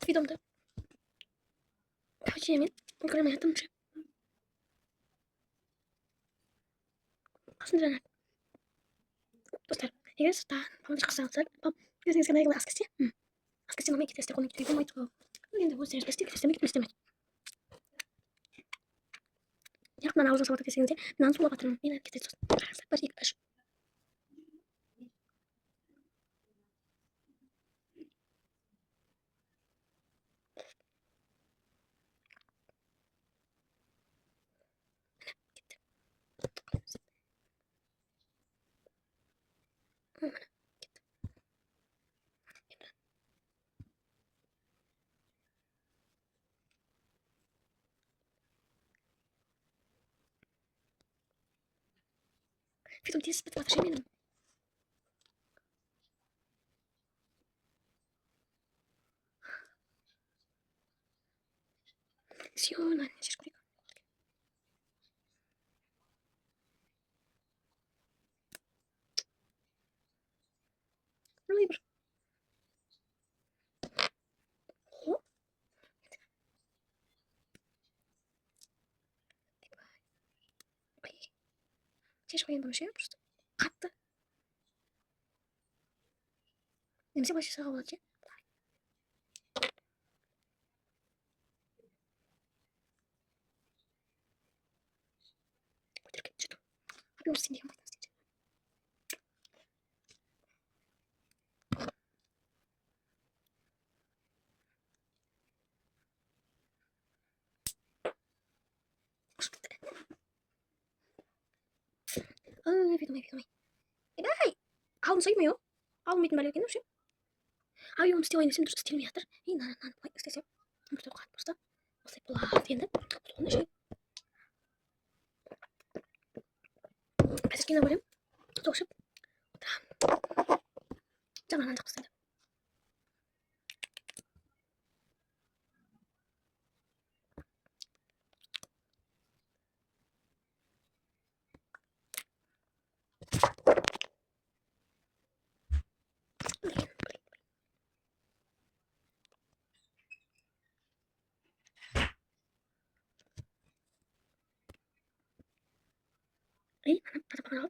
видеомда төвчмэн програм ятамч. Асна. Постэр. Yes, та помнишь, сказал, пап. Если я говорю, аскси. Аскси на меки тесте коник ты думаешь, что энэ вот сейчас тесте системик системик. Яг на ауза савата гэсэн тийм нансуула батрын энэ гэдэг чинь барик биш. Видом тез бит батрын. Сиона нешкурик. Либр. Здесь вообще вообще просто қатты. Немесе вообще саған болады ше. Өтірік кетті. Abi onu sinirленмай. Видно. Дай! Хаун соймё. Хаун митэн барыг гэнэ ши. Ав юм стил энэ стил метр. И на кстати. Просто хат просто. После плат енді. Соны ши. Қазір бөлем. Тоқшып. Отырам. Жаңадан жақсайды. Эй, ана